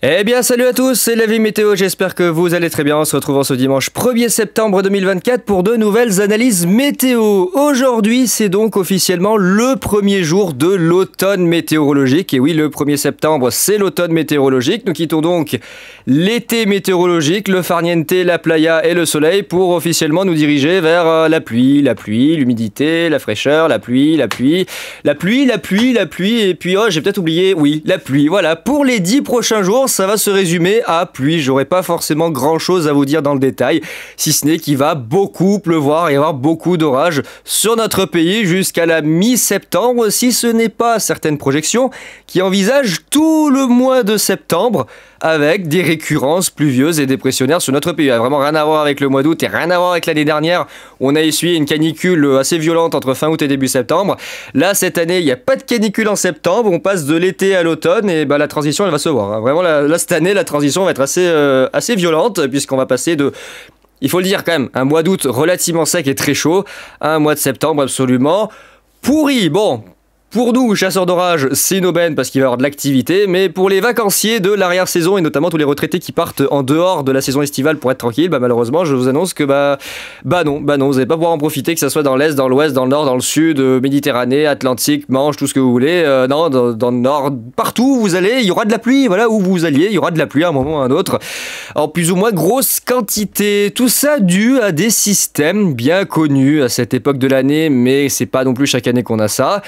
Eh bien salut à tous, c'est la vie météo, j'espère que vous allez très bien. On se retrouve en ce dimanche 1er septembre 2024 pour de nouvelles analyses météo. Aujourd'hui c'est donc officiellement le premier jour de l'automne météorologique. Et oui, le 1er septembre c'est l'automne météorologique. Nous quittons donc l'été météorologique, le farniente, la playa et le soleil pour officiellement nous diriger vers la pluie, l'humidité, la fraîcheur, la pluie et puis oh j'ai peut-être oublié, oui la pluie. Voilà, pour les 10 prochains jours ça va se résumer à pluie. J'aurai pas forcément grand chose à vous dire dans le détail, si ce n'est qu'il va beaucoup pleuvoir et y avoir beaucoup d'orages sur notre pays jusqu'à la mi-septembre, si ce n'est pas certaines projections qui envisagent tout le mois de septembre avec des récurrences pluvieuses et dépressionnaires sur notre pays. Il n'y a vraiment rien à voir avec le mois d'août et rien à voir avec l'année dernière. On a essuyé une canicule assez violente entre fin août et début septembre. Là, cette année, il n'y a pas de canicule en septembre. On passe de l'été à l'automne et la transition, elle va se voir. Vraiment, là, cette année, la transition va être assez violente puisqu'on va passer de... Il faut le dire quand même, un mois d'août relativement sec et très chaud, à un mois de septembre absolument pourri. Bon... Pour nous, chasseurs d'orage, c'est une aubaine parce qu'il va y avoir de l'activité, mais pour les vacanciers de l'arrière-saison et notamment tous les retraités qui partent en dehors de la saison estivale pour être tranquille, malheureusement, je vous annonce que non, vous n'allez pas pouvoir en profiter, que ce soit dans l'est, dans l'ouest, dans le nord, dans le sud, Méditerranée, Atlantique, Manche, tout ce que vous voulez. Non, dans le nord, partout où vous allez, il y aura de la pluie. Voilà, où vous alliez, il y aura de la pluie à un moment ou à un autre. En plus ou moins grosse quantité. Tout ça dû à des systèmes bien connus à cette époque de l'année, mais c'est pas non plus chaque année qu'on a ça.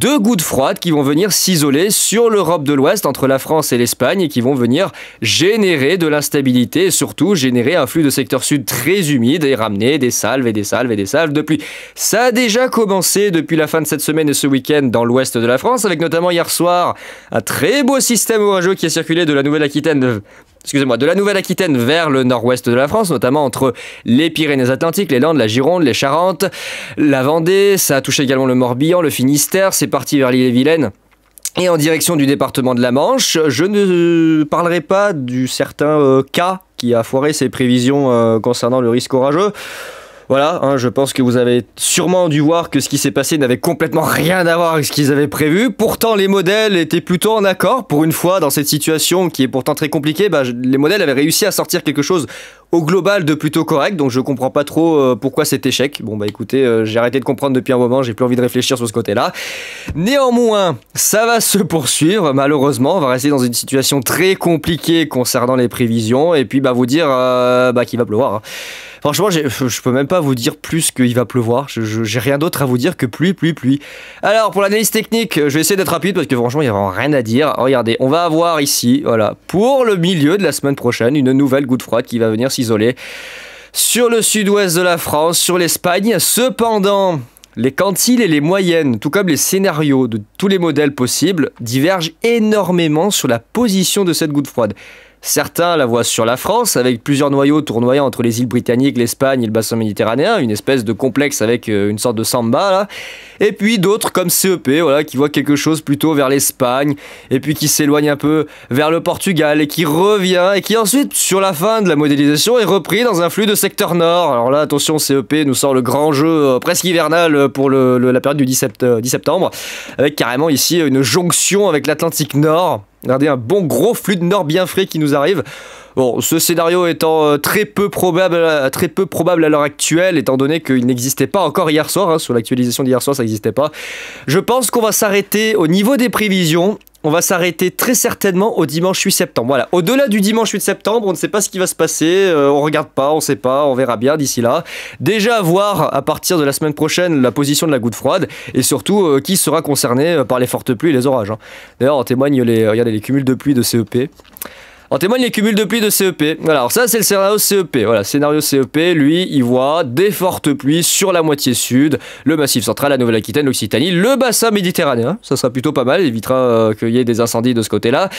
Deux gouttes froides qui vont venir s'isoler sur l'Europe de l'Ouest entre la France et l'Espagne et qui vont venir générer de l'instabilité et surtout générer un flux de secteur sud très humide et ramener des salves et des salves et des salves de pluie. Ça a déjà commencé depuis la fin de cette semaine et ce week-end dans l'ouest de la France avec notamment hier soir un très beau système orageux qui a circulé de la Nouvelle-Aquitaine vers le nord-ouest de la France, notamment entre les Pyrénées-Atlantiques, les Landes, la Gironde, les Charentes, la Vendée. Ça a touché également le Morbihan, le Finistère. C'est parti vers l'île-et-Vilaine et en direction du département de la Manche. Je ne parlerai pas du certain cas qui a foiré ses prévisions concernant le risque orageux. Voilà, je pense que vous avez sûrement dû voir que ce qui s'est passé n'avait complètement rien à voir avec ce qu'ils avaient prévu. Pourtant, les modèles étaient plutôt en accord. Pour une fois, dans cette situation qui est pourtant très compliquée, les modèles avaient réussi à sortir quelque chose au global de plutôt correct. Donc, je comprends pas trop pourquoi cet échec. Bon, écoutez, j'ai arrêté de comprendre depuis un moment. J'ai plus envie de réfléchir sur ce côté-là. Néanmoins, ça va se poursuivre. Malheureusement, on va rester dans une situation très compliquée concernant les prévisions. Et puis, vous dire qu'il va pleuvoir. Franchement, je peux même pas vous dire plus qu'il va pleuvoir. J'ai rien d'autre à vous dire que pluie. Alors, pour l'analyse technique, je vais essayer d'être rapide parce que franchement, il n'y a vraiment rien à dire. Regardez, on va avoir ici, voilà, pour le milieu de la semaine prochaine, une nouvelle goutte froide qui va venir s'isoler sur le sud-ouest de la France, sur l'Espagne. Cependant, les quantiles et les moyennes, tout comme les scénarios de tous les modèles possibles, divergent énormément sur la position de cette goutte froide. Certains la voient sur la France, avec plusieurs noyaux tournoyant entre les îles britanniques, l'Espagne et le bassin méditerranéen, une espèce de complexe avec une sorte de samba, là. Et puis d'autres, comme CEP, voilà, qui voient quelque chose plutôt vers l'Espagne, et puis qui s'éloigne un peu vers le Portugal, et qui revient, et qui ensuite, sur la fin de la modélisation, est repris dans un flux de secteur nord. Alors là, attention, CEP nous sort le grand jeu presque hivernal pour la période du 10 septembre, avec carrément ici une jonction avec l'Atlantique Nord. Regardez, un bon gros flux de nord bien frais qui nous arrive. Bon, ce scénario étant très peu probable à l'heure actuelle, étant donné qu'il n'existait pas encore hier soir, sur l'actualisation d'hier soir, ça n'existait pas. Je pense qu'on va s'arrêter au niveau des prévisions. On va s'arrêter très certainement au dimanche 8 septembre. Voilà, au-delà du dimanche 8 septembre, on ne sait pas ce qui va se passer, on regarde pas, on sait pas, on verra bien d'ici là. Déjà voir à partir de la semaine prochaine la position de la goutte froide et surtout qui sera concerné par les fortes pluies et les orages. D'ailleurs, en témoignent regardez, les cumuls de pluie de CEP. En témoignent les cumuls de pluie de CEP. Voilà, alors ça c'est le scénario CEP. Voilà, scénario CEP, lui, il voit des fortes pluies sur la moitié sud, le Massif central, la Nouvelle-Aquitaine, l'Occitanie, le bassin méditerranéen. Ça sera plutôt pas mal, évitera qu'il y ait des incendies de ce côté-là.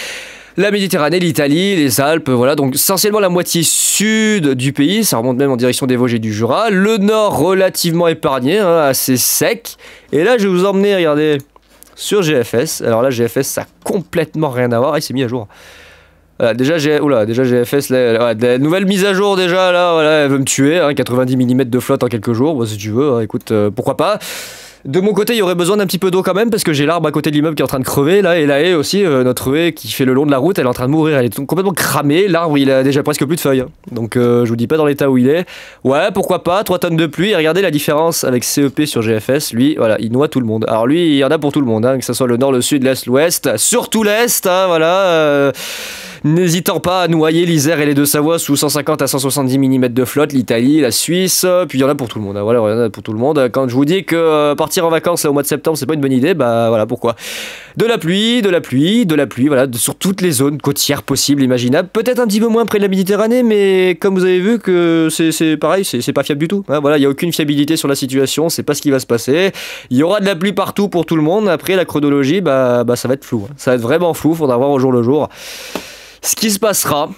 La Méditerranée, l'Italie, les Alpes, voilà, donc essentiellement la moitié sud du pays, ça remonte même en direction des Vosges et du Jura. Le nord relativement épargné, assez sec. Et là, je vais vous emmener, regardez, sur GFS. Alors là, GFS, ça a complètement rien à voir, il s'est mis à jour. Déjà GFS, la nouvelle mise à jour déjà, là, voilà, elle veut me tuer, 90 mm de flotte en quelques jours, si tu veux, écoute, pourquoi pas. De mon côté, il y aurait besoin d'un petit peu d'eau quand même parce que j'ai l'arbre à côté de l'immeuble qui est en train de crever là et la haie aussi, notre haie qui fait le long de la route, elle est en train de mourir, elle est complètement cramée. L'arbre il a déjà presque plus de feuilles. Hein. Donc je vous dis pas dans l'état où il est. Ouais, pourquoi pas, 3 tonnes de pluie. Et regardez la différence avec CEP sur GFS. Lui, voilà, il noie tout le monde. Alors lui, il y en a pour tout le monde, hein, que ce soit le nord, le sud, l'est, l'ouest, surtout l'est, hein, voilà. N'hésitant pas à noyer l'Isère et les Deux-Savoie sous 150 à 170 mm de flotte, l'Italie, la Suisse, puis il y en a pour tout le monde. Voilà, il y en a pour tout le monde. Quand je vous dis que partir en vacances là, au mois de septembre, c'est pas une bonne idée, bah voilà pourquoi. De la pluie, voilà, sur toutes les zones côtières possibles, imaginables. Peut-être un petit peu moins près de la Méditerranée, mais comme vous avez vu que c'est pareil, c'est pas fiable du tout. Hein, voilà, il n'y a aucune fiabilité sur la situation, c'est pas ce qui va se passer. Il y aura de la pluie partout pour tout le monde. Après, la chronologie, bah ça va être flou. Hein. Ça va être vraiment flou, faudra voir au jour le jour ce qui se passera.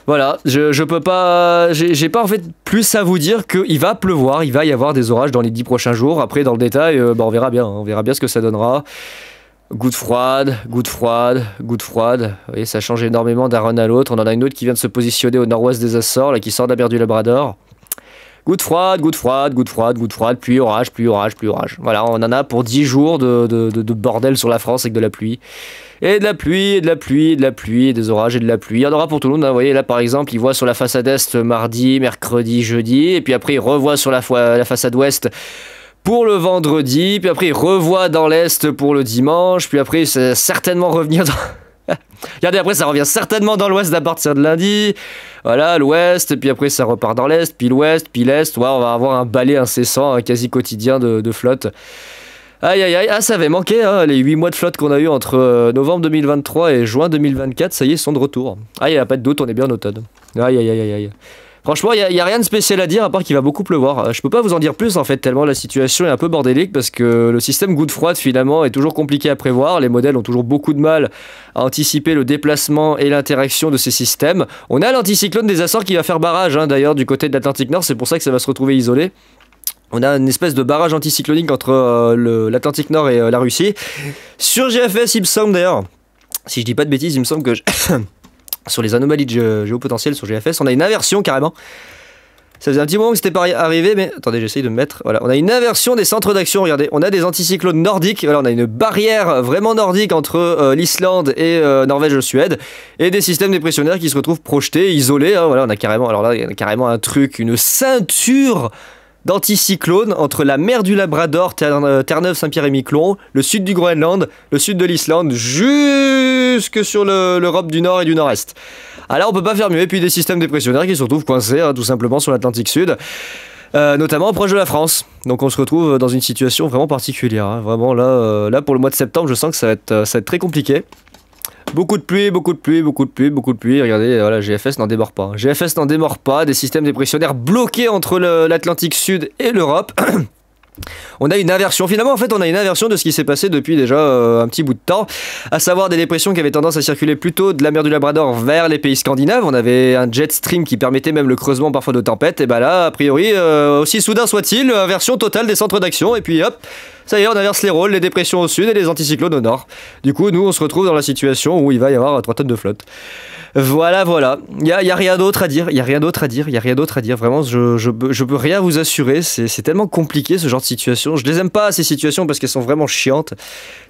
Voilà, je peux pas, j'ai pas en fait plus à vous dire qu'il va pleuvoir, il va y avoir des orages dans les 10 prochains jours. Après, dans le détail, on verra bien ce que ça donnera. Goutte froide, goutte froide, goutte froide. Vous voyez, ça change énormément d'un run à l'autre. On en a une autre qui vient de se positionner au nord-ouest des Açores, là, qui sort de la mer du Labrador. Goutte froide, goutte froide, goutte froide, goutte froide, pluie, orage, pluie, orage, pluie, orage. Voilà, on en a pour 10 jours de bordel sur la France avec de la pluie. Et de la pluie, et de la pluie, et de la pluie, et des orages et de la pluie. Il y en aura pour tout le monde. Hein. Vous voyez, là, par exemple, il voit sur la façade est mardi, mercredi, jeudi. Et puis après, il revoit sur la façade ouest pour le vendredi. Puis après, il revoit dans l'est pour le dimanche. Puis après, ça va certainement revenir dans... Regardez, après, ça revient certainement dans l'ouest à partir de lundi. Voilà, l'ouest. Puis après, ça repart dans l'est. Puis l'ouest, puis l'est. Ouais, on va avoir un balai incessant, quasi quotidien de flotte. Aïe aïe aïe, ça avait manqué, hein, les 8 mois de flotte qu'on a eu entre novembre 2023 et juin 2024, ça y est, ils sont de retour. Ah, il n'y a pas de doute, on est bien en automne. Aïe aïe aïe aïe. Franchement, il n'y a rien de spécial à dire à part qu'il va beaucoup pleuvoir. Je peux pas vous en dire plus en fait, tellement la situation est un peu bordélique parce que le système goutte froide finalement est toujours compliqué à prévoir. Les modèles ont toujours beaucoup de mal à anticiper le déplacement et l'interaction de ces systèmes. On a l'anticyclone des Açores qui va faire barrage d'ailleurs du côté de l'Atlantique Nord, c'est pour ça que ça va se retrouver isolé. On a une espèce de barrage anticyclonique entre l'Atlantique Nord et la Russie. Sur GFS, il me semble d'ailleurs, si je dis pas de bêtises, il me semble que sur les anomalies de géopotentiel sur GFS, on a une inversion carrément. Ça faisait un petit moment que c'était pas arrivé, mais attendez, j'essaye de me mettre. Voilà, on a une inversion des centres d'action. Regardez, on a des anticyclones nordiques. Voilà, on a une barrière vraiment nordique entre l'Islande et Norvège-Suède, et des systèmes dépressionnaires qui se retrouvent projetés, isolés. Hein, voilà, on a carrément, alors là, il y a carrément un truc, une ceinture d'anticyclone entre la mer du Labrador, Terre-Neuve, Saint-Pierre-et-Miquelon, le sud du Groenland, le sud de l'Islande, jusque sur l'Europe du Nord et du Nord-Est. Alors on peut pas faire mieux, et puis des systèmes dépressionnaires qui se retrouvent coincés tout simplement sur l'Atlantique Sud, notamment proche de la France. Donc on se retrouve dans une situation vraiment particulière. Hein. Vraiment là pour le mois de septembre, je sens que ça va être très compliqué. Beaucoup de pluie, beaucoup de pluie, beaucoup de pluie, beaucoup de pluie. Regardez, voilà, GFS n'en démord pas. GFS n'en démord pas. Des systèmes dépressionnaires bloqués entre l'Atlantique Sud et l'Europe. On a une inversion, finalement en fait on a une inversion de ce qui s'est passé depuis déjà un petit bout de temps, à savoir des dépressions qui avaient tendance à circuler plutôt de la mer du Labrador vers les pays scandinaves. On avait un jet stream qui permettait même le creusement parfois de tempêtes, et bah là a priori aussi soudain soit-il, inversion totale des centres d'action, et puis hop, ça y est, on inverse les rôles, les dépressions au sud et les anticyclones au nord. Du coup nous on se retrouve dans la situation où il va y avoir 3 tonnes de flotte. Voilà, il y a rien d'autre à dire, vraiment, je peux rien vous assurer, c'est tellement compliqué ce genre de situation, je les aime pas ces situations parce qu'elles sont vraiment chiantes,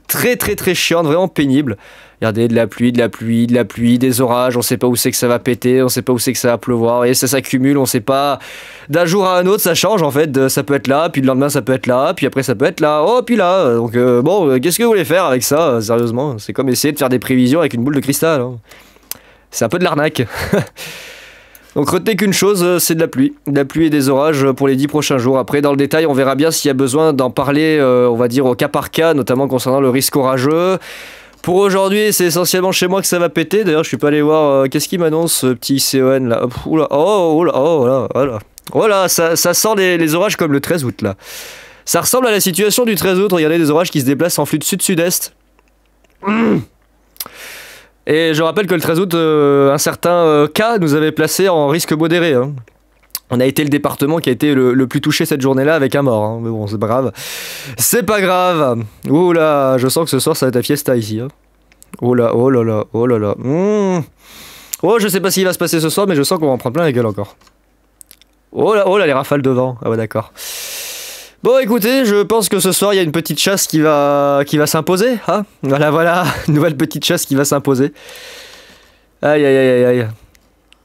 très très très chiantes, vraiment pénibles. Regardez, de la pluie, des orages, on sait pas où c'est que ça va péter, on sait pas où c'est que ça va pleuvoir, et ça s'accumule, on sait pas, d'un jour à un autre ça change en fait, ça peut être là, puis le lendemain ça peut être là, puis après ça peut être là, oh puis là, donc bon, qu'est-ce que vous voulez faire avec ça, sérieusement, c'est comme essayer de faire des prévisions avec une boule de cristal, hein. C'est un peu de l'arnaque. Donc retenez qu'une chose, c'est de la pluie et des orages pour les 10 prochains jours. Après, dans le détail, on verra bien s'il y a besoin d'en parler, on va dire au cas par cas, notamment concernant le risque orageux. Pour aujourd'hui, c'est essentiellement chez moi que ça va péter. D'ailleurs, je suis pas allé voir, qu'est-ce qu'il m'annonce, ce petit ICON là. Oh là, ça sent les orages comme le 13 août là. Ça ressemble à la situation du 13 août, regardez des orages qui se déplacent en flux de sud-sud-est. Et je rappelle que le 13 août, un certain cas nous avait placé en risque modéré. Hein. On a été le département qui a été le plus touché cette journée-là avec un mort. Hein. Mais bon, c'est pas grave. C'est pas grave. Ouh là, je sens que ce soir ça va être la fiesta ici. Hein. Oh là, oh là là, oh là là. Oh, je sais pas ce qui va se passer ce soir, mais je sens qu'on va en prendre plein la gueule encore. Oh là, les rafales de vent. Ah ouais, d'accord. Bon, écoutez, je pense que ce soir, il y a une petite chasse qui va s'imposer. Hein, voilà, une nouvelle petite chasse qui va s'imposer. Aïe, aïe, aïe, aïe.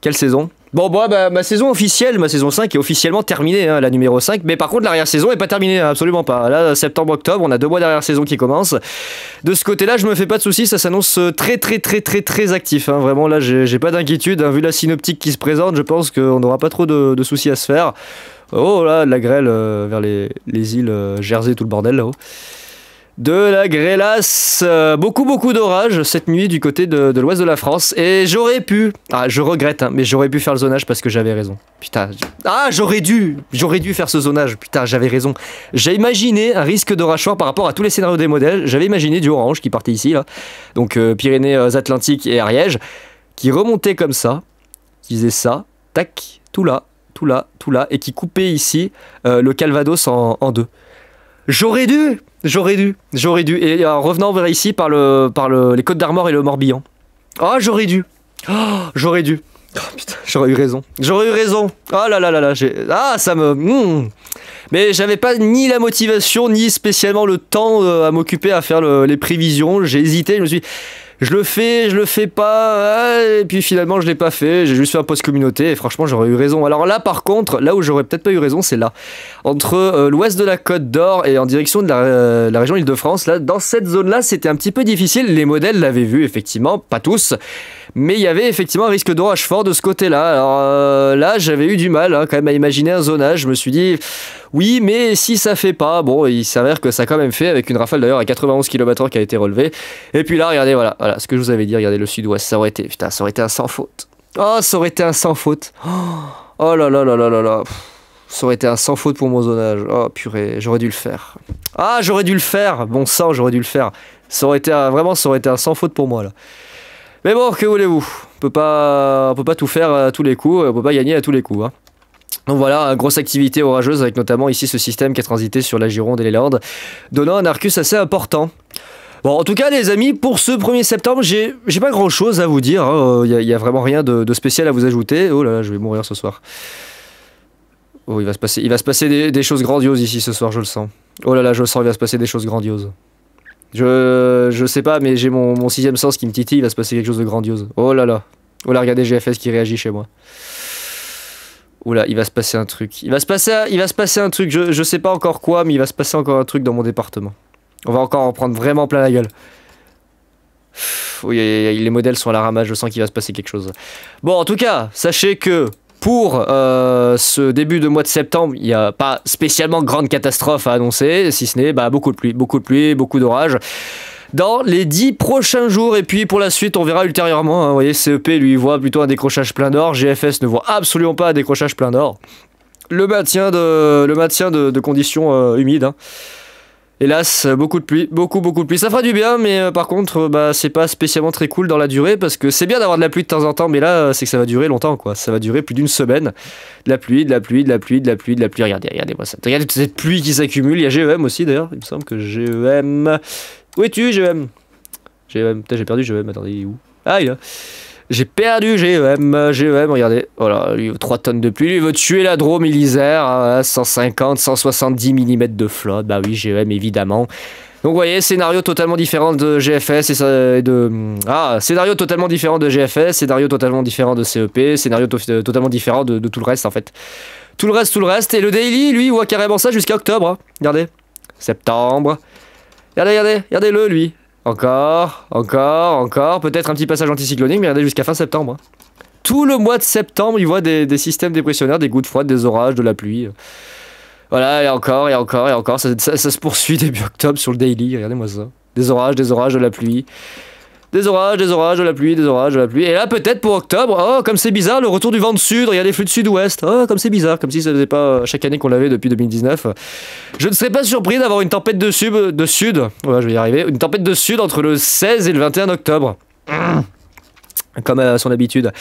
Quelle saison? Bon, bah, ma saison officielle, ma saison 5 est officiellement terminée, hein, la numéro 5. Mais par contre, l'arrière-saison est pas terminée, hein, absolument pas. Là, septembre-octobre, on a 2 mois d'arrière-saison qui commencent. De ce côté-là, je me fais pas de soucis, ça s'annonce très actif. Hein. Vraiment, là, j'ai pas d'inquiétude. Hein. Vu la synoptique qui se présente, je pense qu'on n'aura pas trop de soucis à se faire. Oh là, de la grêle vers les îles Jersey, tout le bordel là-haut. De la grêlasse, beaucoup d'orages cette nuit du côté de l'ouest de la France. Et j'aurais pu, je regrette, hein, mais j'aurais pu faire le zonage parce que j'avais raison. Putain, j'aurais dû faire ce zonage. Putain, j'avais raison. J'ai imaginé un risque d'orage fort par rapport à tous les scénarios des modèles. J'avais imaginé du orange qui partait ici, là. Donc Pyrénées-Atlantiques et Ariège, qui remontait comme ça, qui faisait ça, tac, tout là, et qui coupait ici le Calvados en 2. J'aurais dû. Et en revenant vers ici par les Côtes d'Armor et le Morbihan. J'aurais dû. Oh putain, j'aurais eu raison. Oh là. Ça me... Mais j'avais pas ni la motivation, ni spécialement le temps à m'occuper à faire les prévisions. J'ai hésité, je me suis dit... Je le fais pas, et puis finalement je l'ai pas fait, j'ai juste fait un post communauté et franchement j'aurais eu raison. Alors là par contre, là où j'aurais peut-être pas eu raison, c'est là. Entre l'ouest de la Côte d'Or et en direction de la région Île-de-France, là, dans cette zone-là, c'était un petit peu difficile. Les modèles l'avaient vu, effectivement, pas tous, mais il y avait effectivement un risque d'orage fort de ce côté-là. Alors là, j'avais eu du mal quand même à imaginer un zonage. Je me suis dit, oui, mais si ça fait pas, bon, il s'avère que ça a quand même fait, avec une rafale d'ailleurs à 91 km/h qui a été relevée. Et puis là, regardez, voilà, ce que je vous avais dit, regardez le sud-ouest, ça aurait été un sans faute. Oh, ça aurait été un sans faute. Oh là là. Ça aurait été un sans faute pour mon zonage. Oh purée, j'aurais dû le faire. J'aurais dû le faire. Bon sang, j'aurais dû le faire. Ça aurait été un sans faute pour moi là. Mais bon, que voulez-vous? On peut pas tout faire à tous les coups, on peut pas gagner à tous les coups. Hein. Donc voilà, grosse activité orageuse avec notamment ici ce système qui a transité sur la Gironde et les Landes, donnant un Arcus assez important. Bon, en tout cas, les amis, pour ce 1er septembre, j'ai pas grand chose à vous dire. Il y a vraiment rien de spécial à vous ajouter. Oh là là, je vais mourir ce soir. Oh, il va se passer des choses grandioses ici ce soir, je le sens. Oh là là, je le sens, il va se passer des choses grandioses. Je sais pas, mais j'ai mon 6ème sens qui me titille, il va se passer quelque chose de grandiose. Oh là là. Oh là, regardez GFS qui réagit chez moi. Oula, il va se passer un truc. Il va se passer un truc, je sais pas encore quoi, mais il va se passer encore un truc dans mon département. On va encore en prendre vraiment plein la gueule. Oui, les modèles sont à la ramasse, je sens qu'il va se passer quelque chose. Bon, en tout cas, sachez que pour ce début de mois de septembre, il n'y a pas spécialement grande catastrophe à annoncer, si ce n'est beaucoup de pluie, beaucoup d'orage. Dans les 10 prochains jours, et puis pour la suite, on verra ultérieurement. Hein, vous voyez, CEP lui voit plutôt un décrochage plein d'or, GFS ne voit absolument pas un décrochage plein d'or. Le maintien de conditions humides. Hein. Hélas, beaucoup de pluie, beaucoup de pluie. Ça fera du bien, mais par contre, c'est pas spécialement très cool dans la durée, parce que c'est bien d'avoir de la pluie de temps en temps, mais là, c'est que ça va durer longtemps, quoi. Ça va durer plus d'une semaine. De la pluie. Regardez-moi ça. Regardez toute cette pluie qui s'accumule. Il y a GEM aussi, d'ailleurs. Il me semble que GEM... Où es-tu, GEM? Putain, j'ai perdu GEM. Attendez, il est où? Ah, il est là. J'ai perdu GEM, regardez, voilà, lui, 3 tonnes de pluie, lui, il veut tuer la Drôme et l'Isère, 150, 170 mm de flotte, bah oui, GEM, évidemment. Donc, vous voyez, scénario totalement différent de GFS scénario totalement différent de GFS, scénario totalement différent de CEP, scénario totalement différent de tout le reste, en fait. Tout le reste, et le daily, lui, il voit carrément ça jusqu'à octobre, hein. Regardez, septembre, regardez-le, lui. Encore, peut-être un petit passage anticyclonique, mais regardez jusqu'à fin septembre. Hein. Tout le mois de septembre, il voit des systèmes dépressionnaires, des gouttes froides, des orages, de la pluie. Voilà, et encore, ça se poursuit début octobre sur le daily, regardez-moi ça. Des orages, de la pluie. Des orages, de la pluie. Et là, peut-être pour octobre, comme c'est bizarre, le retour du vent de sud, il y a des flux de sud-ouest. Comme c'est bizarre, comme si ça faisait pas chaque année qu'on l'avait depuis 2019. Je ne serais pas surpris d'avoir une tempête de sud. Ouais, je vais y arriver. Une tempête de sud entre le 16 et le 21 octobre. Comme à son habitude.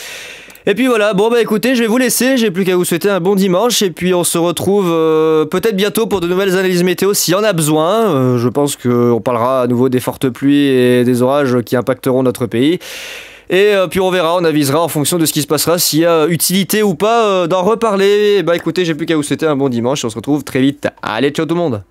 Et puis voilà, bon écoutez, je vais vous laisser, j'ai plus qu'à vous souhaiter un bon dimanche, et puis on se retrouve peut-être bientôt pour de nouvelles analyses météo s'il y en a besoin. Je pense qu'on parlera à nouveau des fortes pluies et des orages qui impacteront notre pays. Et puis on verra, on avisera en fonction de ce qui se passera, s'il y a utilité ou pas d'en reparler. Bah écoutez, j'ai plus qu'à vous souhaiter un bon dimanche, on se retrouve très vite. Allez, ciao tout le monde.